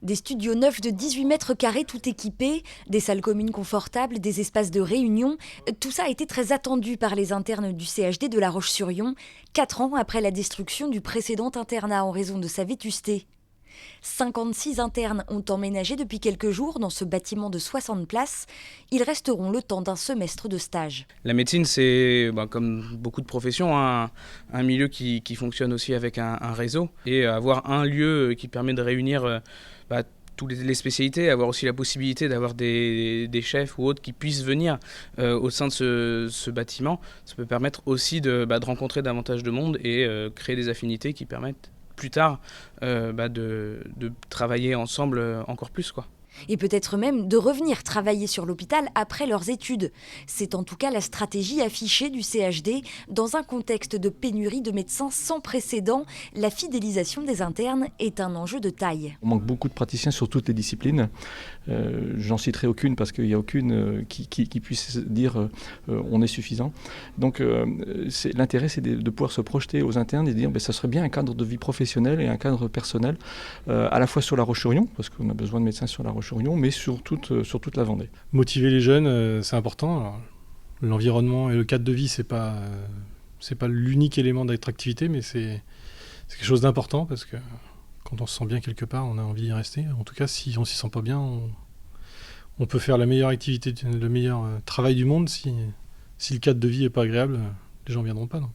Des studios neufs de 18 mètres carrés tout équipés, des salles communes confortables, des espaces de réunion. Tout ça a été très attendu par les internes du CHD de La Roche-sur-Yon, 4 ans après la destruction du précédent internat en raison de sa vétusté. 56 internes ont emménagé depuis quelques jours dans ce bâtiment de 60 places. Ils resteront le temps d'un semestre de stage. La médecine, c'est comme beaucoup de professions, un milieu qui fonctionne aussi avec un réseau. Et avoir un lieu qui permet de réunir toutes les spécialités, avoir aussi la possibilité d'avoir des chefs ou autres qui puissent venir au sein de ce bâtiment, ça peut permettre aussi de rencontrer davantage de monde et créer des affinités qui permettent plus tard de travailler ensemble encore plus, quoi. Et peut-être même de revenir travailler sur l'hôpital après leurs études. C'est en tout cas la stratégie affichée du CHD. Dans un contexte de pénurie de médecins sans précédent, la fidélisation des internes est un enjeu de taille. On manque beaucoup de praticiens sur toutes les disciplines. J'en citerai aucune parce qu'il n'y a aucune qui puisse dire on est suffisant. Donc l'intérêt, c'est de pouvoir se projeter aux internes et dire ça serait bien un cadre de vie professionnelle et un cadre personnel, à la fois sur La Roche-sur-Yon, parce qu'on a besoin de médecins sur La Roche-sur-Yon, mais sur toute la Vendée. Motiver les jeunes, c'est important. Alors, l'environnement et le cadre de vie, c'est pas l'unique élément d'attractivité, mais c'est quelque chose d'important parce que quand on se sent bien quelque part, on a envie d'y rester. En tout cas, si on s'y sent pas bien, on peut faire la meilleure activité, le meilleur travail du monde. Si le cadre de vie est pas agréable, les gens viendront pas. Donc.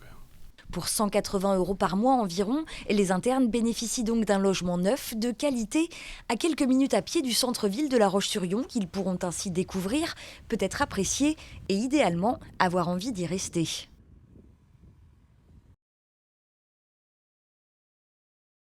Pour 180 € par mois environ, les internes bénéficient donc d'un logement neuf, de qualité, à quelques minutes à pied du centre-ville de La Roche-sur-Yon, qu'ils pourront ainsi découvrir, peut-être apprécier et idéalement avoir envie d'y rester.